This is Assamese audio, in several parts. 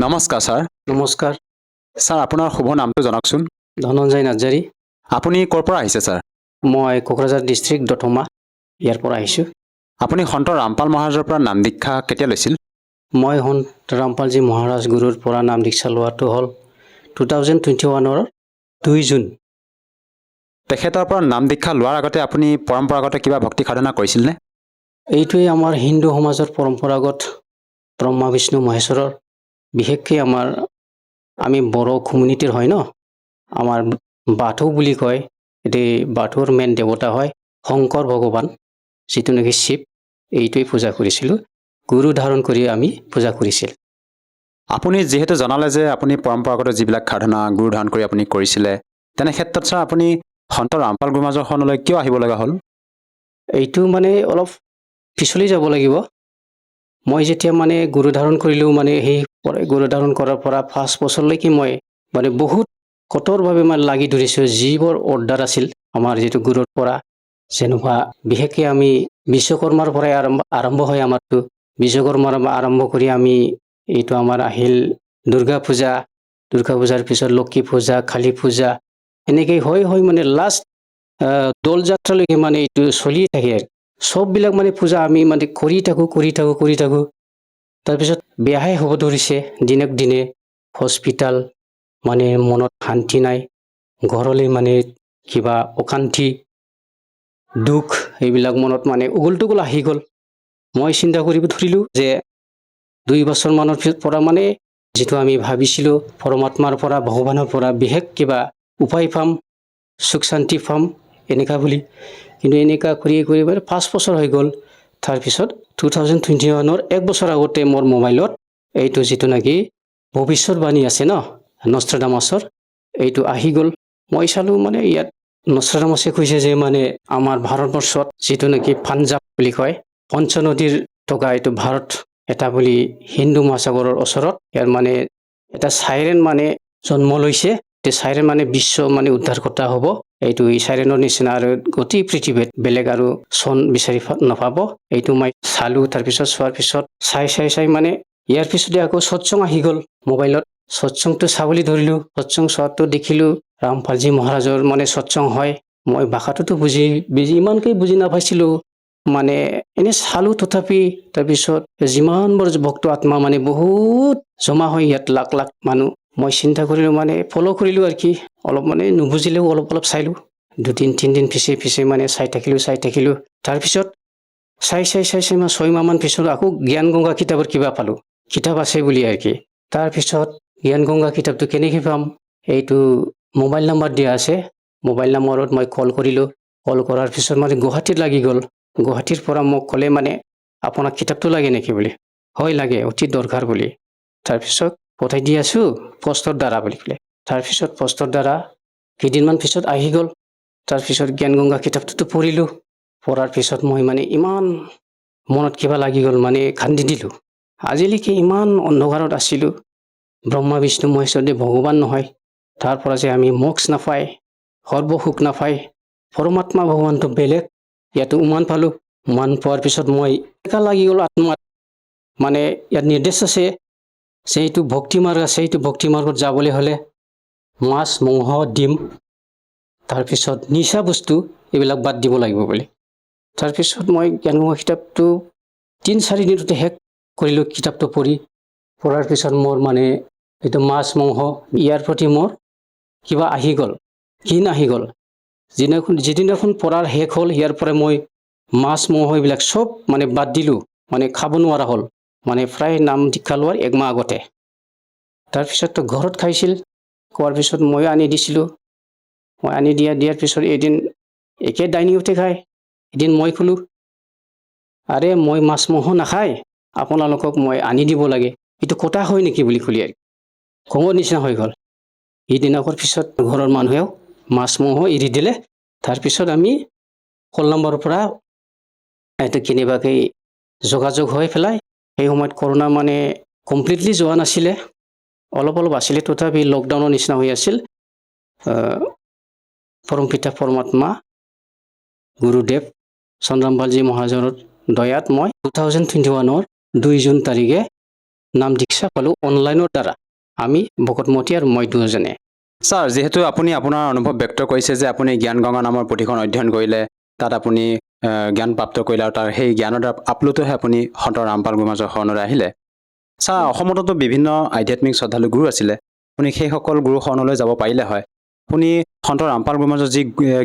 নমস্কাৰ ছাৰ। নমস্কাৰ। ছাৰ আপোনাৰ শুভ নামটো জনাওকচোন। ধনঞ্জয় নাৰ্জাৰী। আপুনি ক'ৰ পৰা আহিছে ছাৰ? মই কোকৰাঝাৰ ডিষ্ট্ৰিক্ট দতমা ইয়াৰ পৰা আহিছোঁ। আপুনি সন্ত ৰামপাল মহাৰাজৰ পৰা নাম দীক্ষা কেতিয়া লৈছিল? মই সন্ত ৰামপালজী মহাৰাজ গুৰুৰ পৰা নাম দীক্ষা লোৱাটো হ'ল 2021 2 জুন। তেখেতৰ পৰা নাম দীক্ষা লোৱাৰ আগতে আপুনি পৰম্পৰাগত কিবা ভক্তি সাধনা কৰিছিলনে? এইটোৱেই আমাৰ হিন্দু সমাজৰ পৰম্পৰাগত ব্ৰহ্মা বিষ্ণু মহেশ্বৰৰ, বিশেষকৈ আমি বড়ো কমিউনিটিৰ হয় ন, আমাৰ বাথৌ বুলি কয়। এটি বাথৌৰ মেইন দেৱতা হয় শংকৰ ভগৱান, যিটো নেকি শিৱ। এইটোৱেই পূজা কৰিছিলোঁ, গুৰু ধাৰণ কৰি আমি পূজা কৰিছিল। আপুনি যিহেতু জনালে যে আপুনি পৰম্পৰাগত যিবিলাক সাধনা গুৰু ধাৰণ কৰি আপুনি কৰিছিলে, তেনে ক্ষেত্ৰত ছাৰ আপুনি সন্ত ৰামপাল গুৰুমাজৰ শৰণলৈ কিয় আহিব লগা হ'ল? এইটো অলপ পিছলি যাব লাগিব। মই যেতিয়া গুৰু ধাৰণ কৰিলোঁ, সেই গুৰু ধাৰণ কৰাৰ পৰা 5 বছৰলৈকে মই বহুত কঠোৰভাৱে লাগি ধৰিছোঁ। যিবোৰ অৰ্ডাৰ আছিল আমাৰ যিটো গুৰুৰ পৰা, যেনেকুৱা বিশেষকৈ আমি বিশ্বকৰ্মাৰ পৰাই আৰম্ভ হয় আমাৰটো। বিশ্বকৰ্মাৰ আৰম্ভ কৰি আমি এইটো আমাৰ আহিল দুৰ্গা পূজা, দুৰ্গা পূজাৰ পিছত লক্ষী পূজা, কালী পূজা, এনেকৈ হয় লাষ্ট দৌল যাত্ৰালৈকে এইটো চলিয়ে থাকে। চববিলাক পূজা আমি কৰি থাকোঁ। তাৰপিছত বেয়াহে হ'ব ধৰিছে দিনক দিনে। হস্পিটাল, মনত শান্তি নাই, ঘৰলৈ কিবা অশান্তি দুখ এইবিলাক মনত উগুল টুগুল আহি গ'ল। মই চিন্তা কৰিব ধৰিলোঁ যে 2 বছৰমানৰ পৰা যিটো আমি ভাবিছিলোঁ পৰমাত্মাৰ পৰা, ভগৱানৰ পৰা বিশেষ কিবা উপায় পাম, সুখ শান্তি পাম এনেকা বুলি, কিন্তু এনেকা কৰি 5 বছৰ হৈ গ'ল। তাৰপিছত 2021 1 বছৰ আগতে মোৰ মোবাইলত এইটো যিটো নেকি ভৱিষ্যতবাণী আছে ন, নষ্ট্ৰাডামাছৰ, এইটো আহি গ'ল। মই চালোঁ ইয়াত নষ্ট্ৰাডামাছে কৈছে যে আমাৰ ভাৰতবৰ্ষত যিটো নেকি পাঞ্জাৱ বুলি কয়, পঞ্চনদীৰ থকা এইটো ভাৰত এটা বুলি হিন্দু মহাসাগৰৰ ওচৰত ইয়াৰ এটা চাইৰেন জন্ম লৈছে। চাইৰেন বিশ্ব উদ্ধাৰ কথা হ'ব। এইটো চাইৰেনৰ নিচিনা আৰু গোটেই পৃথিৱীত বেলেগ আৰু চন বিচাৰি নাপাব। এইটো মই চালোঁ। তাৰপিছত চোৱাৰ পিছত চাই ইয়াৰ পিছতে আকৌ সৎসং আহি গ'ল মোবাইলত। সৎসংটো চাবলৈ ধৰিলোঁ। সৎসং চোৱাটো দেখিলোঁ ৰামপালজী মহাৰাজৰ সৎসং হয়। মই ভাষাটোতো ইমানকৈ বুজি নাপাইছিলোঁ, এনে চালোঁ তথাপি। তাৰপিছত যিমানবোৰ ভক্ত আত্মা বহুত জমা হয় ইয়াত, লাখ লাখ মানুহ। মই চিন্তা কৰিলোঁ, ফ'ল' কৰিলোঁ আৰু কি, অলপ নুবুজিলেও অলপ চাইলোঁ। 2-3 দিন পিছে চাই থাকিলোঁ। তাৰপিছত চাই 6 মাহমান পিছত আকৌ জ্ঞান গংগা কিতাপৰ কিবা পালোঁ, কিতাপ আছে বুলি আৰু কি। তাৰপিছত জ্ঞান গংগা কিতাপটো কেনেকৈ পাম, এইটো মোবাইল নাম্বাৰ দিয়া আছে। মোবাইল নম্বৰত মই কল কৰিলোঁ। কল কৰাৰ পিছত গুৱাহাটীত লাগি গ'ল। গুৱাহাটীৰ পৰা মোক ক'লে আপোনাক কিতাপটো লাগে নেকি বুলি। হয় লাগে, অতি দৰকাৰ বুলি। তাৰপিছত পঠাই দি আছোঁ পষ্টৰ দ্বাৰা বুলি ক'লে। তাৰপিছত পষ্টৰ দ্বাৰা কেইদিনমান পিছত আহি গ'ল। তাৰপিছত জ্ঞান গংগা কিতাপটোতো পঢ়িলোঁ। পঢ়াৰ পিছত মই ইমান মনত কিবা লাগি গ'ল, কান্দি দিলোঁ। আজিলৈকে ইমান অন্ধকাৰত আছিলোঁ। ব্ৰহ্মা বিষ্ণু মহেশ্বৰ দেৱ ভগৱান নহয়, তাৰ পৰা যে আমি মোক্ষ নাপায়, সৰ্বসুখ নাপায়, পৰমাত্মা ভগৱানটো বেলেগ। ইয়াতো উমান পালোঁ। উমান পোৱাৰ পিছত মই এনেকা লাগি গ'ল আত্মাত, ইয়াত নিৰ্দেশ আছে যে এইটো ভক্তি মাৰ্গ আছে। এইটো ভক্তি মাৰ্গত যাবলৈ হ'লে মাছ, মাংস, ডিম, তাৰপিছত নিচা বস্তু এইবিলাক বাদ দিব লাগিব বুলি। তাৰপিছত মই জ্ঞান গংগা কিতাপটো 3-4 দিনতে শেষ কৰিলোঁ। কিতাপটো পঢ়াৰ পিছত মোৰ এইটো মাছ, মাংস ইয়াৰ প্ৰতি মোৰ কিবা আহি গ'ল, ঘিণ আহি গ'ল। যিদিনাখন পঢ়াৰ শেষ হ'ল, ইয়াৰ পৰা মই মাছ, মাংস এইবিলাক চব বাদ দিলোঁ, খাব নোৱাৰা হ'ল। প্ৰায় নাম দীক্ষা লোৱাৰ 1 মাহ আগতে। তাৰপিছততো ঘৰত খাইছিল, খোৱাৰ পিছত ময়ো আনি দিছিলোঁ। মই আনি দিয়াৰ পিছত এদিন একে ডাইনিঙতে খায়। এদিন মই ক'লোঁ, আৰে মই মাছ মাংস নাখায়, আপোনালোকক মই আনি দিব লাগে, এইটো কথা হয় নেকি বুলি ক'লে আৰু খঙৰ নিচিনা হৈ গ'ল। সিদিনাৰ পিছত ঘৰৰ মানুহেও মাছ মাংস এৰি দিলে। তাৰপিছত আমি কল নম্বৰৰ পৰা এইটো কেনেবাকৈ যোগাযোগ হৈ পেলাই, সেই সময়ত কৰোণা কমপ্লিটলি যোৱা নাছিলে, অলপ আছিলে। তথাপি লকডাউনৰ নিচিনা হৈ আছিল। পৰমপিতা পৰমাত্মা গুৰুদেৱ চন্দ্ৰৰামপালজী মহাৰাজৰ দয়াত মই 2021 2 জুন তাৰিখে নাম দীক্ষা পালোঁ অনলাইনৰ দ্বাৰা আমি ভকতমতী আৰু মই দুজনে। ছাৰ, যিহেতু আপুনি আপোনাৰ অনুভৱ ব্যক্ত কৰিছে যে আপুনি জ্ঞান গংগা নামৰ পুথিখন অধ্যয়ন কৰিলে, তাত আপুনি জ্ঞান প্ৰাপ্ত কৰিলে আৰু তাৰ সেই জ্ঞানৰ দ্বাৰা আপ্লুত হৈ আপুনি সন্ত ৰামপাল গুৰুমাজৰ শৰণলৈ আহিলে। ছাৰ, অসমতো বিভিন্ন আধ্যাত্মিক শ্ৰদ্ধালু গুৰু আছিলে, আপুনি সেইসকল গুৰু শৰণলৈ যাব পাৰিলে হয়। আপুনি সন্ত ৰামপাল গুৰুমাজৰ যি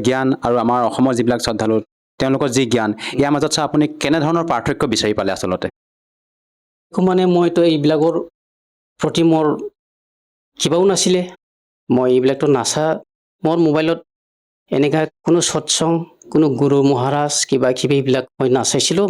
জ্ঞান আৰু আমাৰ অসমৰ যিবিলাক শ্ৰদ্ধালু তেওঁলোকৰ যি জ্ঞান, ইয়াৰ মাজত ছাৰ আপুনি কেনেধৰণৰ পাৰ্থক্য বিচাৰি পালে আচলতে? মানে মইতো এইবিলাকৰ প্ৰতি মোৰ কিবাও নাছিলে। মই এইবিলাকতো নাচা, মোৰ মোবাইলত এনেকা কোনো সৎসং, কোনো গুৰু মহাৰাজ কিবা কিবি এইবিলাক মই নাচাইছিলোঁ,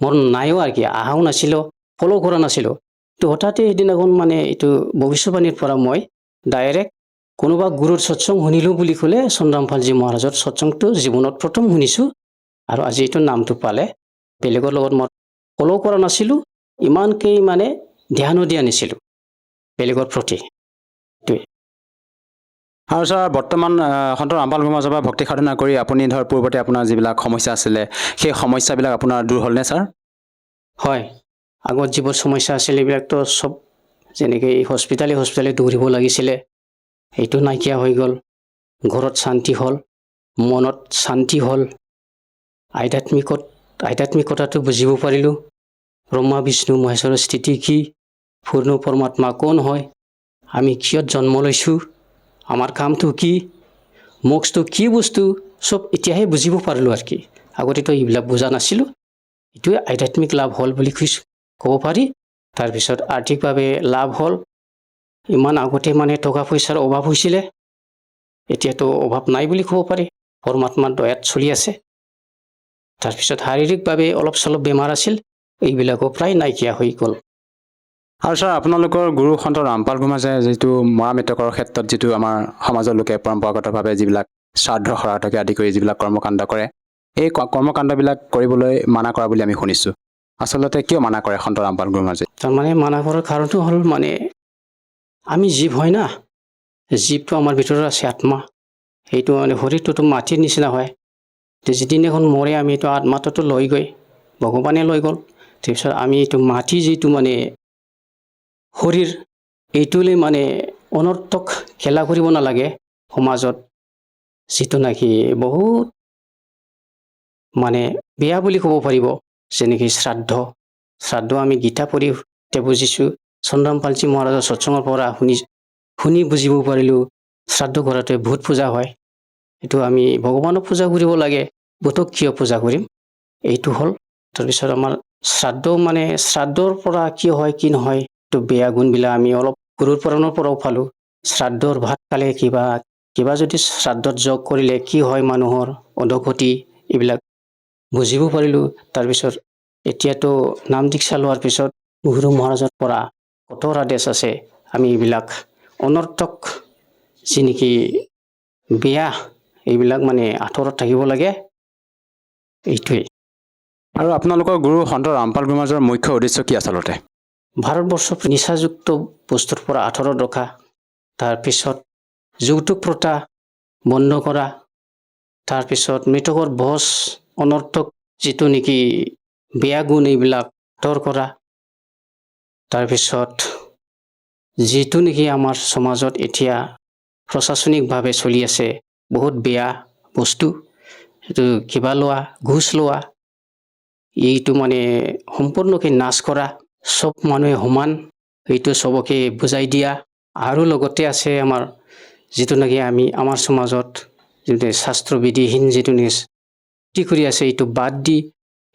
মোৰ নাইও আৰু কি, আহাও নাছিলোঁ, ফ'ল' কৰা নাছিলোঁ। তো হঠাতে সেইদিনাখন মানে এইটো ভৱিষ্যবাণীৰ পৰা মই ডাইৰেক্ট কোনোবা গুৰুৰ সৎসং শুনিলোঁ বুলি ক'লে চন্দ্ৰামপালজী মহাৰাজৰ সৎসংটো জীৱনত প্ৰথম শুনিছোঁ। আৰু আজি এইটো নামটো পালে বেলেগৰ লগত মই ফ'ল' কৰা নাছিলোঁ, ইমানকেই মানে ধ্যানো দিয়া নাছিলোঁ বেলেগৰ প্ৰতি। আৰু ছাৰ, বৰ্তমান সন্ত ৰামপাল গুৰুমাজৰ পৰা ভক্তি সাধনা কৰি আপুনি ধৰ পূৰ্বতে আপোনাৰ যিবিলাক সমস্যা আছিলে সেই সমস্যাবিলাক আপোনাৰ দূৰ হ'লনে ছাৰ? হয়, আগত যিবোৰ সমস্যা আছিল এইবিলাকতো চব যেনেকৈ হস্পিটালে দৌৰিব লাগিছিলে, সেইটো নাইকিয়া হৈ গ'ল। ঘৰত শান্তি হ'ল, মনত শান্তি হ'ল, আধ্যাত্মিকতাটো বুজিব পাৰিলোঁ। ব্ৰহ্মা বিষ্ণু মহেশ্বৰৰ স্থিতি কি, পূৰ্ণ পৰমাত্মা কোন হয়, আমি কিয় জন্ম লৈছোঁ, আমাৰ কামটো কি, মোক্ষটো কি বস্তু, চব এতিয়াহে বুজিব পাৰিলোঁ আৰু কি। আগতেতো এইবিলাক বুজা নাছিলোঁ। এইটোৱে আধ্যাত্মিক লাভ হ'ল বুলি ক'ব পাৰি। তাৰপিছত আৰ্থিকভাৱে লাভ হ'ল। ইমান আগতে মানে টকা পইচাৰ অভাৱ হৈছিলে, এতিয়াতো অভাৱ নাই বুলি ক'ব পাৰি, পৰমাত্মাৰ দয়াত চলি আছে। তাৰপিছত শাৰীৰিকভাৱে অলপ চলপ বেমাৰ আছিল, এইবিলাকো প্ৰায় নাইকিয়া হৈ গ'ল। আৰু ছাৰ, আপোনালোকৰ গুৰু সন্ত ৰামপাল গুৰুমাজে যিটো মৰা মৃতকৰ ক্ষেত্ৰত যিটো আমাৰ সমাজৰ লোকে পৰম্পৰাগতভাৱে যিবিলাক শ্ৰাদ্ধ শৰাধকে আদি কৰি যিবিলাক কৰ্মকাণ্ড কৰে, এই কৰ্মকাণ্ডবিলাক কৰিবলৈ মানা কৰা বুলি আমি শুনিছোঁ। আচলতে কিয় মানা কৰে সন্ত ৰামপাল গুৰুমাজে? তাৰমানে মানা কৰাৰ কাৰণটো হ'ল মানে আমি জীৱ হয় না, জীৱটো আমাৰ ভিতৰত আছে আত্মা, সেইটো মানে শৰীৰটোতো মাটিৰ নিচিনা হয়। যিদিনাখন মৰে আমি এইটো আত্মাটোতো লৈ গৈ ভগৱানে লৈ গ'ল। তাৰপিছত আমি এইটো মাটি যিটো মানে শৰীৰ, এইটোলৈ মানে অনৰ্থক খেলা কৰিব নালাগে। সমাজত যিটো নেকি বহুত মানে বেয়া বুলি ক'ব পাৰিব, যেনেকৈ শ্ৰাদ্ধ আমি গীতা পঢ়ি বুজিছোঁ, চন্দ্ৰামপালজী মহাৰাজৰ সৎসঙৰ পৰা শুনি বুজিব পাৰিলোঁ শ্ৰাদ্ধ কৰাটোৱে ভূত পূজা হয়। এইটো আমি ভগৱানক পূজা কৰিব লাগে, ভূতক কিয় পূজা কৰিম, এইটো হ'ল। তাৰপিছত আমাৰ শ্ৰাদ্ধৰ পৰা কি হয় কি নহয়, এইটো বেয়া গুণবিলাক আমি অলপ গুৰুৰ পুৰাণৰ পৰাও পালোঁ। শ্ৰাদ্ধৰ ভাত খালে কিবা যদি শ্ৰাদ্ধত যোগ কৰিলে কি হয় মানুহৰ অধোগতি, এইবিলাক বুজিব পাৰিলোঁ। তাৰপিছত এতিয়াতো নাম দীক্ষা লোৱাৰ পিছত গুৰু মহাৰাজৰ পৰা কঠোৰ আদেশ আছে, আমি এইবিলাক অনৰ্থক যি নেকি বেয়া, এইবিলাক মানে আঁতৰত থাকিব লাগে, এইটোৱেই। আৰু আপোনালোকৰ গুৰু সন্ত ৰামপাল গুৰুমাজৰ মুখ্য উদ্দেশ্য কি আচলতে? ভাৰতবৰ্ষক নিচাযুক্ত বস্তুৰ পৰা আঁতৰত ৰখা, তাৰপিছত যৌতুক প্ৰথা বন্ধ কৰা, তাৰপিছত মৃতকৰ ভোজ অনৰ্থক যিটো নেকি বেয়া গুণ এইবিলাক আঁতৰ কৰা, তাৰপিছত যিটো নেকি আমাৰ সমাজত এতিয়া প্ৰশাসনিকভাৱে চলি আছে বহুত বেয়া বস্তু, এইটো কিবা লোৱা, ঘুচ লোৱা, এইটো মানে সম্পূৰ্ণকৈ নাশ কৰা, চব মানুহে সমান, এইটো চবকে বুজাই দিয়া। আৰু লগতে আছে আমাৰ যিটো নেকি আমাৰ সমাজত যিটো শাস্ত্ৰবিধিহীন যিটো কি কৰি আছে, এইটো বাদ দি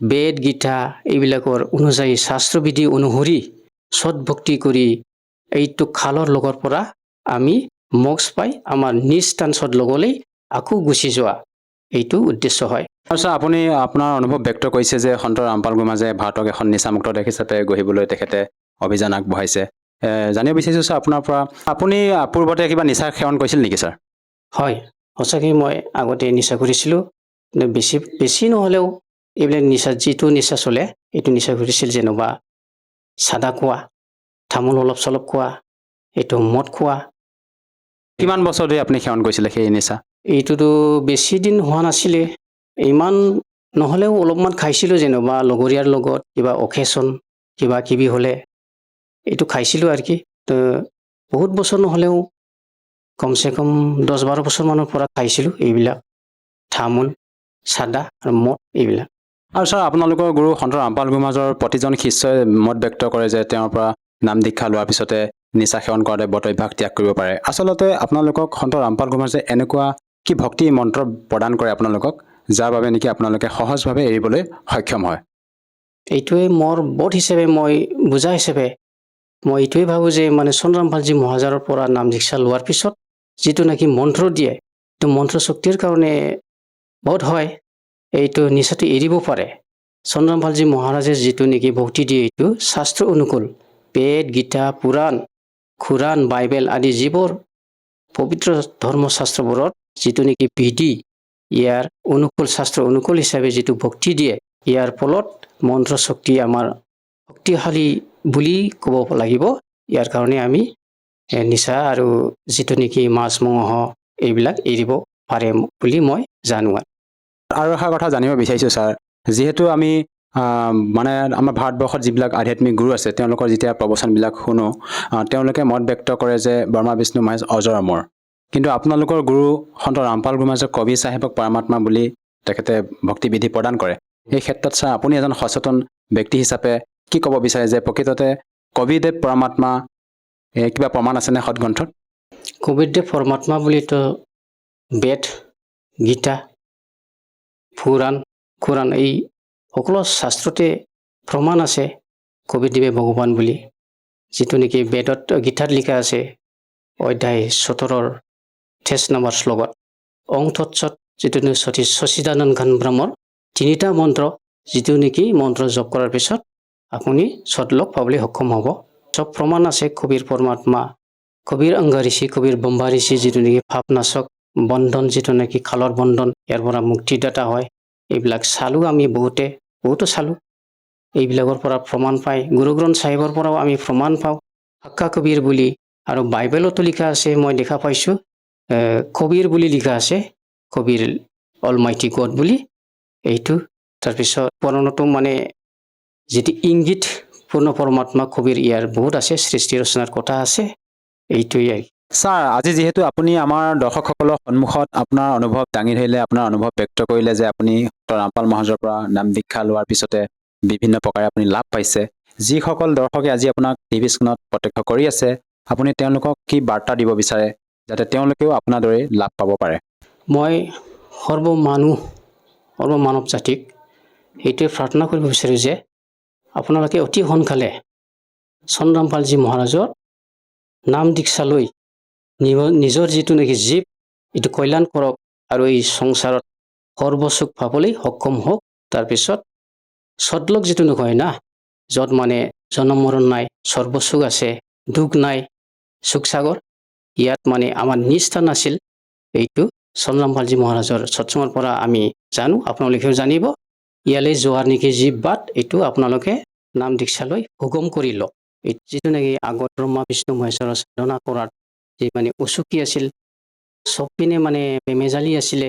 বেদ গীতা এইবিলাকৰ অনুযায়ী শাস্ত্ৰবিধি অনুসৰি সৎ ভক্তি কৰি এইটো খালৰ লগৰ পৰা আমি মোক্ষ পাই আমাৰ নিজ স্থানত লগলৈ আকৌ গুচি যোৱা, এইটো উদ্দেশ্য হয়। আৰু ছাৰ, আপুনি আপোনাৰ অনুভৱ ব্যক্ত কৰিছে যে সন্ত ৰামপাল গুৰুমাজে ভাৰতক এখন নিচামুক্ত দেশ হিচাপে গঢ়িবলৈ তেখেতে অভিযান আগবঢ়াইছে। জানিব বিচাৰিছোঁ ছাৰ আপোনাৰ পৰা, আপুনি পূৰ্বতে কিবা নিচা সেৱন কৰিছিল নেকি ছাৰ? হয়, সঁচাকৈ মই আগতে নিচা কৰিছিলোঁ, বেছি নহ'লেও এইবিলাক যিটো নিচা চলে এইটো নিচা কৰিছিল। যেনিবা চাদা খোৱা, তামোল অলপ চলপ খোৱা, এইটো মদ খোৱা। কিমান বছৰ ধৰি আপুনি সেৱন কৰিছিলে সেই নিচা? এইটোতো বেছি দিন হোৱা নাছিলে, ইমান নহ'লেও অলপমান খাইছিলোঁ, যেনিবা লগৰীয়াৰ লগত কিবা অকেশ্যন কিবা কিবি হ'লে এইটো খাইছিলোঁ আৰু কি তো বহুত বছৰ নহ'লেও কমচে কম 10-12 বছৰ মানৰ পৰা খাইছিলোঁ এইবিলাক তামোল চাদা আৰু মদ এইবিলাক। আৰু ছাৰ আপোনালোকৰ গুৰু সন্ত ৰামপাল গুৰুমাজৰ প্ৰতিজন শিষ্যই মত ব্যক্ত কৰে যে তেওঁৰ পৰা নাম দীক্ষা লোৱাৰ পিছতে নিচা সেৱন কৰাতে বটভ্যাস ত্যাগ কৰিব পাৰে। আচলতে আপোনালোকক সন্ত ৰামপাল গুৰুমাজে এনেকুৱা কি ভক্তি মন্ত্ৰ প্ৰদান কৰে আপোনালোকক যাৰ বাবে নেকি আপোনালোকে সহজভাৱে এৰিবলৈ সক্ষম হয়? এইটোৱে মোৰ বোধ হিচাপে মই বুজা হিচাপে মই এইটোৱে ভাবোঁ যে মানে চন্দ্ৰ ৰামপালজী মহাৰাজৰ পৰা নাম দীক্ষা লোৱাৰ পিছত যিটো নেকি মন্ত্ৰ দিয়ে এইটো মন্ত্ৰ শক্তিৰ কাৰণে বোধ হয় এইটো নিচাটো এৰিব পাৰে। চন্দ্ৰ ৰামপালজী মহাৰাজে যিটো নেকি ভক্তি দিয়ে এইটো শাস্ত্ৰ অনুকূল বেদ গীতা পুৰাণ খুৰাণ বাইবেল আদি যিবোৰ পবিত্ৰ ধৰ্মশাস্ত্ৰবোৰত যিটো নেকি বিধি ইয়াৰ অনুকূল শাস্ত্ৰ অনুকূল হিচাপে যিটো ভক্তি দিয়ে ইয়াৰ ফলত মন্ত্ৰ শক্তি আমাৰ শক্তিশালী বুলি ক'ব লাগিব। ইয়াৰ কাৰণে আমি নিচা আৰু যিটো নেকি মাছ মঙহ এইবিলাক এৰিব পাৰে বুলি মই জানো। আৰু এটা কথা জানিব বিচাৰিছোঁ ছাৰ, যিহেতু আমি মানে আমাৰ ভাৰতবৰ্ষত যিবিলাক আধ্যাত্মিক গুৰু আছে তেওঁলোকৰ যেতিয়া প্ৰবচনবিলাক শুনো তেওঁলোকে মত ব্যক্ত কৰে যে ব্ৰহ্মা বিষ্ণু মহেশ অজৰ অমৰ। কিন্তু আপোনালোকৰ গুৰু সন্ত ৰামপাল গুৰুমাজে কবি চাহেবক পৰমাত্মা বুলি তেখেতে ভক্তিবিধি প্ৰদান কৰে। এই ক্ষেত্ৰত ছাৰ আপুনি এজন সচেতন ব্যক্তি হিচাপে কি ক'ব বিচাৰে যে প্ৰকৃততে কবিদেৱ পৰমাত্মা কিবা প্ৰমাণ আছেনে সৎগ্ৰন্থত? কবিৰদেৱ পৰমাত্মা বুলিতো বেদ গীতা খুৰাণ এই সকলো শাস্ত্ৰতে প্ৰমাণ আছে কবিৰদেৱে ভগৱান বুলি। যিটো নেকি বেদত গীতাত লিখা আছে অধ্যায় 17 23 নম্বৰ শ্লোকত অং তৎসৎ যিটো নেকি সচিদানন্দ ঘন ব্ৰহ্মৰ 3টা মন্ত্ৰ যিটো নেকি মন্ত্ৰ জপ কৰাৰ পিছত আপুনি সৎলোক পাবলৈ সক্ষম হ'ব। চব প্ৰমাণ আছে কবিৰ পৰমাত্মা কবিৰ অংগ ঋষি কবিৰ ব্ৰহ্মা ঋষি যিটো নেকি ভাৱনাশক বন্ধন যিটো নেকি খালৰ বন্ধন ইয়াৰ পৰা মুক্তিদাতা হয়। এইবিলাক চালোঁ আমি বহুতো চালোঁ। এইবিলাকৰ পৰা প্ৰমাণ পাই গুৰু গ্ৰন্থ চাহিবৰ পৰাও আমি প্ৰমাণ পাওঁ হাক্কা কবিৰ বুলি। আৰু বাইবেলতো লিখা আছে মই দেখা পাইছোঁ কবিৰ বুলি লিখা আছে কবিৰ অলমাইটি গড বুলি এইটো। তাৰপিছত পুৰাণতো মানে যিটো ইংগিত পূৰ্ণ পৰমাত্মা কবিৰ ইয়াৰ বহুত আছে সৃষ্টি ৰচনাৰ কথা আছে এইটোৱেই। ছাৰ আজি যিহেতু আপুনি আমাৰ দৰ্শকসকলৰ সন্মুখত আপোনাৰ অনুভৱ দাঙি ধৰিলে, আপোনাৰ অনুভৱ ব্যক্ত কৰিলে যে আপুনি ৰামপাল মহাৰাজৰ পৰা নাম দীক্ষা লোৱাৰ পিছতে বিভিন্ন প্ৰকাৰে আপুনি লাভ পাইছে, যিসকল দৰ্শকে আজি আপোনাক টিভি স্ক্ৰীণত প্ৰত্যক্ষ কৰি আছে আপুনি তেওঁলোকক কি বাৰ্তা দিব বিচাৰে যাতে তেওঁলোকেও আপোনাৰ দৰে লাভ পাব পাৰে? মই সৰ্ব মানৱ জাতিক এইটোৱে প্ৰাৰ্থনা কৰিব বিচাৰোঁ যে আপোনালোকে অতি সোনকালে চন্দ্ৰ ৰামপালজী মহাৰাজৰ নাম দীক্ষা লৈ নিজৰ যিটো নেকি জীৱ এইটো কল্যাণ কৰক আৰু এই সংসাৰত সৰ্বসুখ পাবলৈ সক্ষম হওক। তাৰপিছত সৎলোক যিটো নকয় না য'ত মানে জন্ম মৰণ নাই সৰ্বসুখ আছে দুখ নাই সুখসাগৰ ইয়াত মানে আমাৰ নিষ্ঠা আছিল। এইটো চন্দ্ৰ ৰামপালজী মহাৰাজৰ সৎসঙৰ পৰা আমি জানো, আপোনালোকেও জানিব। ইয়ালৈ যোৱাৰ নেকি যি বাট এইটো আপোনালোকে নাম দীক্ষা লৈ হুকুম কৰি লওক। যিটো নেকি আগত ব্ৰহ্মা বিষ্ণু মহেশ্বৰৰ সাধনা কৰাত যি মানে উচুকি আছিল চবপিনে মানে বেমেজালি আছিলে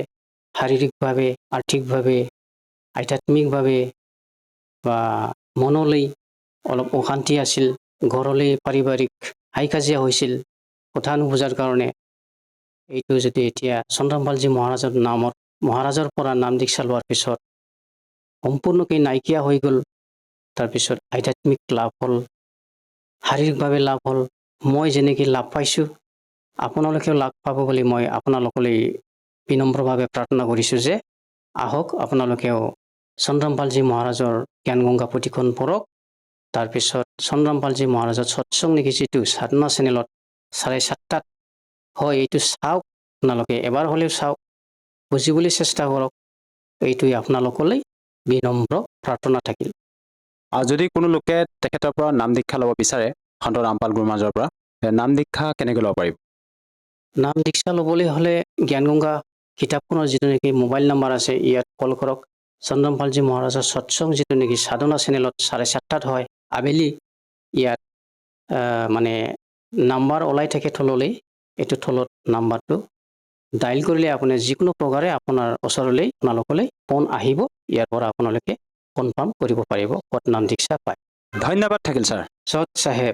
শাৰীৰিকভাৱে আৰ্থিকভাৱে আধ্যাত্মিকভাৱে বা মনলৈ অলপ অশান্তি আছিল, ঘৰলৈ পাৰিবাৰিক হাই কাজিয়া হৈছিল কথা নুবুজাৰ কাৰণে। এইটো যদি এতিয়া চন্দ্ৰ ৰামপালজী মহাৰাজৰ পৰা নাম দীক্ষা লোৱাৰ পিছত সম্পূৰ্ণকৈ নাইকিয়া হৈ গ'ল। তাৰপিছত আধ্যাত্মিক লাভ হ'ল, শাৰীৰিকভাৱে লাভ হ'ল। মই যেনেকৈ লাভ পাইছোঁ আপোনালোকেও লাভ পাব বুলি মই আপোনালোকলৈ বিনম্ৰভাৱে প্ৰাৰ্থনা কৰিছোঁ যে আহক আপোনালোকেও চন্দ্ৰ ৰামপালজী মহাৰাজৰ জ্ঞান গংগা পুথিখন পঢ়ক। তাৰপিছত চন্দ্ৰ ৰামপালজী মহাৰাজৰ সৎসং নেকি যিটো সাধনা চেনেলত 7:30 হয় এইটো চাওক, আপোনালোকে এবাৰ হ'লেও চাওক, বুজিবলৈ চেষ্টা কৰক। এইটোৱে আপোনালোকলৈ বিনম্ৰ প্ৰাৰ্থনা থাকিল। আৰু যদি কোনো লোকে তেখেতৰ পৰা নাম দীক্ষা ল'ব বিচাৰে সন্ত ৰামপাল গুৰুমাজৰ পৰা নাম দীক্ষা কেনেকৈ ল'ব পাৰিব? নাম দীক্ষা ল'বলৈ হ'লে জ্ঞান গংগা কিতাপখনৰ যিটো নেকি মোবাইল নাম্বাৰ আছে ইয়াত কল কৰক। চন্দ্ৰ ৰামপালজী মহাৰাজৰ সৎসং যিটো নেকি সাধনা চেনেলত 7:30 হয় আবেলি ইয়াত মানে নাম্বাৰ ওলাই থাকে তললৈ, এইটো তলত নাম্বাৰটো ডাইল কৰিলে আপুনি যিকোনো প্ৰকাৰে আপোনাৰ ওচৰলৈ আপোনালোকলৈ ফোন আহিব। ইয়াৰ পৰা আপোনালোকে কনফাৰ্ম কৰিব পাৰিব ক'ত নাম দীক্ষা পায়। ধন্যবাদ থাকিল ছাৰ। সৎ চাহেব।